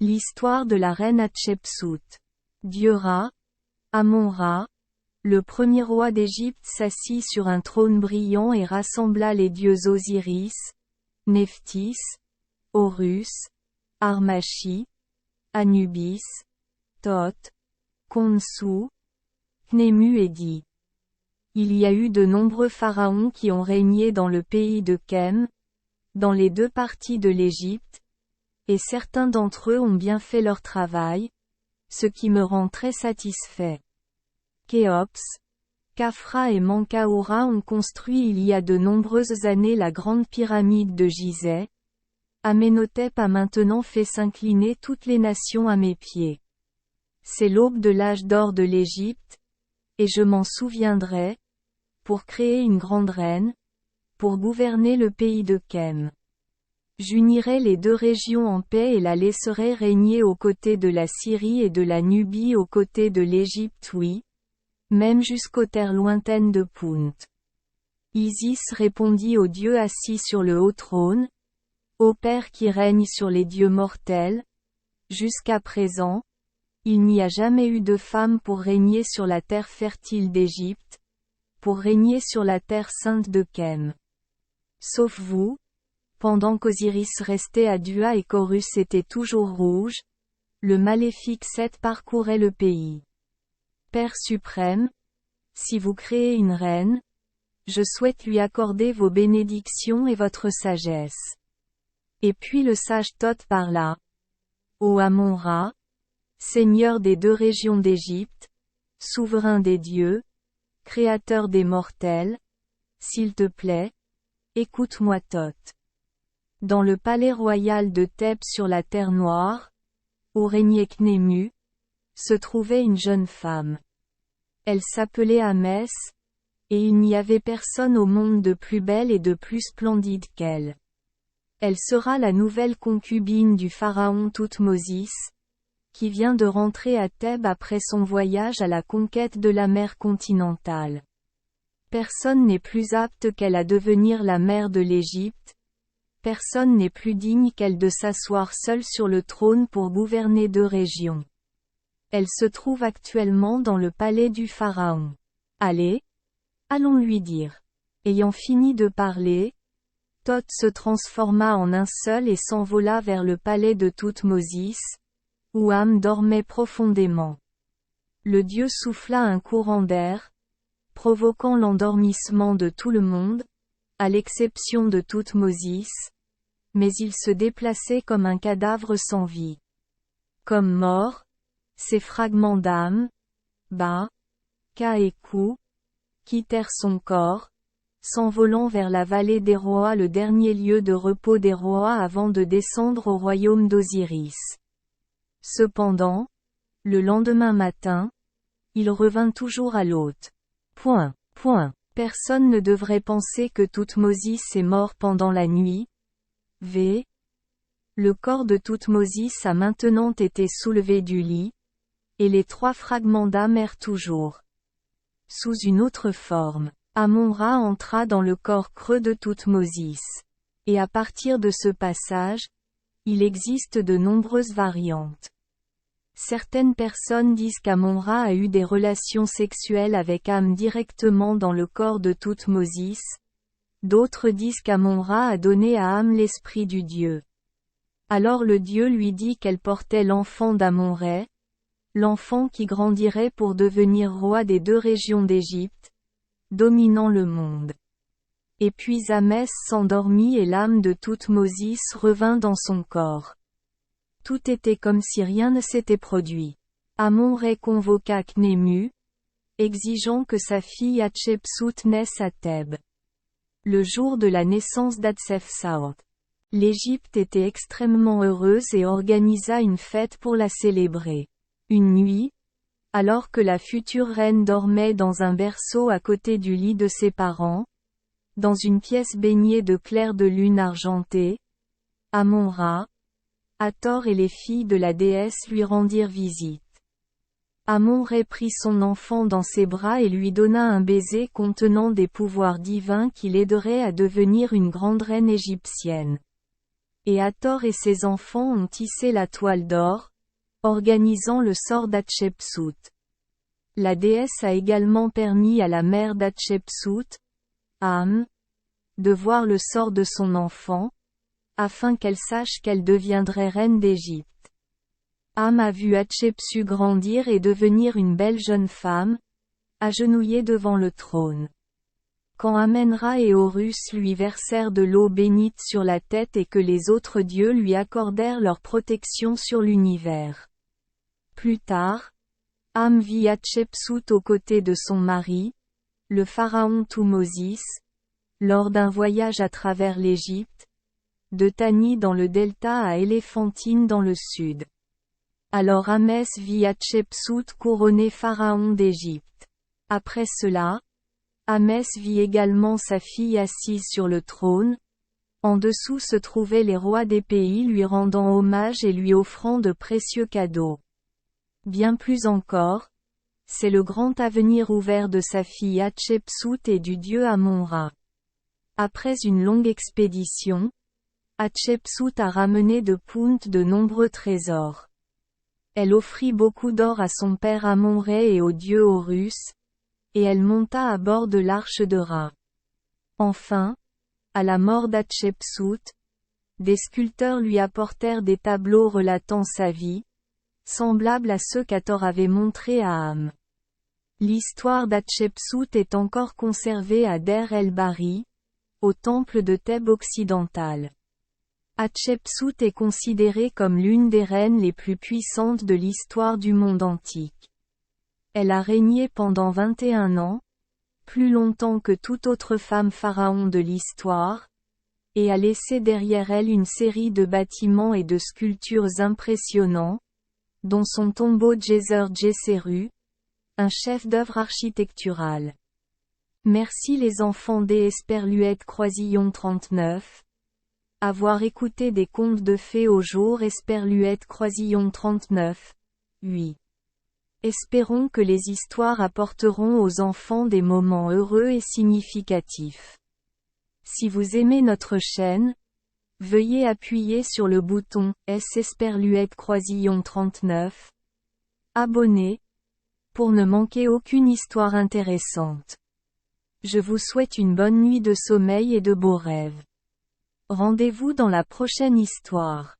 L'histoire de la reine Hatshepsut. Dieu Ra, Amon-Ra, le premier roi d'Égypte s'assit sur un trône brillant et rassembla les dieux Osiris, Nephthys, Horus, Armachi, Anubis, Thoth, Khonsu, Khnému et dit. Il y a eu de nombreux pharaons qui ont régné dans le pays de Khem, dans les deux parties de l'Égypte, et certains d'entre eux ont bien fait leur travail, ce qui me rend très satisfait. Khéops, Khafra et Menkaoura ont construit il y a de nombreuses années la grande pyramide de Gizeh. Amenhotep a maintenant fait s'incliner toutes les nations à mes pieds. C'est l'aube de l'âge d'or de l'Égypte, et je m'en souviendrai, pour créer une grande reine, pour gouverner le pays de Khem. J'unirai les deux régions en paix et la laisserai régner aux côtés de la Syrie et de la Nubie aux côtés de l'Égypte, oui, même jusqu'aux terres lointaines de Punt. Isis répondit au Dieu assis sur le haut trône, ô Père qui règne sur les dieux mortels, jusqu'à présent, il n'y a jamais eu de femme pour régner sur la terre fertile d'Égypte, pour régner sur la terre sainte de Khem. Sauf vous, pendant qu'Osiris restait à Dua et qu'Horus était toujours rouge, le maléfique Seth parcourait le pays. Père suprême, si vous créez une reine, je souhaite lui accorder vos bénédictions et votre sagesse. Et puis le sage Thoth parla. Ô Amon-Ra, Seigneur des deux régions d'Égypte, souverain des dieux, créateur des mortels, s'il te plaît, écoute-moi Thoth. Dans le palais royal de Thèbes sur la terre noire, où régnait Khnému, se trouvait une jeune femme. Elle s'appelait Amès, et il n'y avait personne au monde de plus belle et de plus splendide qu'elle. Elle sera la nouvelle concubine du pharaon Thoutmosis, qui vient de rentrer à Thèbes après son voyage à la conquête de la mer continentale. Personne n'est plus apte qu'elle à devenir la mère de l'Égypte. Personne n'est plus digne qu'elle de s'asseoir seule sur le trône pour gouverner deux régions. Elle se trouve actuellement dans le palais du pharaon. Allez, allons lui dire. Ayant fini de parler, Thoth se transforma en un seul et s'envola vers le palais de Thoutmosis, où Am dormait profondément. Le dieu souffla un courant d'air, provoquant l'endormissement de tout le monde, à l'exception de Thoutmosis, mais il se déplaçait comme un cadavre sans vie. Comme mort, ses fragments d'âme, Ba, Ka et Ku, quittèrent son corps, s'envolant vers la vallée des rois, le dernier lieu de repos des rois avant de descendre au royaume d'Osiris. Cependant, le lendemain matin, il revint toujours à l'hôte. Personne ne devrait penser que Thoutmosis est mort pendant la nuit. Le corps de Thoutmosis a maintenant été soulevé du lit, et les trois fragments d'âme errent toujours. Sous une autre forme, Amon-Ra entra dans le corps creux de Thoutmosis. Et à partir de ce passage, il existe de nombreuses variantes. Certaines personnes disent qu'Amon-Ra a eu des relations sexuelles avec Am directement dans le corps de Thoutmosis. D'autres disent qu'Amon-Ra a donné à Am l'esprit du dieu. Alors le dieu lui dit qu'elle portait l'enfant d'Amon-Ra, l'enfant qui grandirait pour devenir roi des deux régions d'Égypte, dominant le monde. Et puis Amès s'endormit et l'âme de Thoutmosis revint dans son corps. Tout était comme si rien ne s'était produit. Amon-Ra convoqua Khnému, exigeant que sa fille Hatshepsut naisse à Thèbes. Le jour de la naissance d'Hatshepsut, l'Égypte était extrêmement heureuse et organisa une fête pour la célébrer. Une nuit, alors que la future reine dormait dans un berceau à côté du lit de ses parents, dans une pièce baignée de clairs de lune argentée, Amon-Ra, Hathor et les filles de la déesse lui rendirent visite. Amon-Ra prit son enfant dans ses bras et lui donna un baiser contenant des pouvoirs divins qui l'aideraient à devenir une grande reine égyptienne. Et Hathor et ses enfants ont tissé la toile d'or, organisant le sort d'Hatshepsut. La déesse a également permis à la mère d'Hatshepsut, Am, de voir le sort de son enfant, afin qu'elle sache qu'elle deviendrait reine d'Égypte. Am a vu Hatshepsut grandir et devenir une belle jeune femme, agenouillée devant le trône. Quand Amen-Ra et Horus lui versèrent de l'eau bénite sur la tête et que les autres dieux lui accordèrent leur protection sur l'univers. Plus tard, Am vit Hatshepsut aux côtés de son mari, le pharaon Thutmosis, lors d'un voyage à travers l'Égypte, de Thani dans le delta à Éléphantine dans le sud. Alors Ahmès vit Hatshepsut couronnée pharaon d'Égypte. Après cela, Ahmès vit également sa fille assise sur le trône. En dessous se trouvaient les rois des pays lui rendant hommage et lui offrant de précieux cadeaux. Bien plus encore, c'est le grand avenir ouvert de sa fille Hatshepsut et du dieu Amon-Ra. Après une longue expédition, Hatshepsut a ramené de Punt de nombreux trésors. Elle offrit beaucoup d'or à son père Amon-Ra et au dieu Horus, et elle monta à bord de l'arche de Ra. Enfin, à la mort d'Hatshepsut, des sculpteurs lui apportèrent des tableaux relatant sa vie, semblables à ceux qu'Hathor avait montrés à Am. L'histoire d'Hatshepsut est encore conservée à Der el-Bahri, au temple de Thèbes occidental. Hatshepsut est considérée comme l'une des reines les plus puissantes de l'histoire du monde antique. Elle a régné pendant 21 ans, plus longtemps que toute autre femme pharaon de l'histoire, et a laissé derrière elle une série de bâtiments et de sculptures impressionnants, dont son tombeau Djeser-Djeseru, un chef-d'œuvre architectural. Merci les enfants des Esperluette Croisillon 39. Avoir écouté des contes de fées au jour Esperluette Croisillon 39. 8. Espérons que les histoires apporteront aux enfants des moments heureux et significatifs. Si vous aimez notre chaîne, veuillez appuyer sur le bouton S Esperluette Croisillon 39. Abonner, pour ne manquer aucune histoire intéressante. Je vous souhaite une bonne nuit de sommeil et de beaux rêves. Rendez-vous dans la prochaine histoire.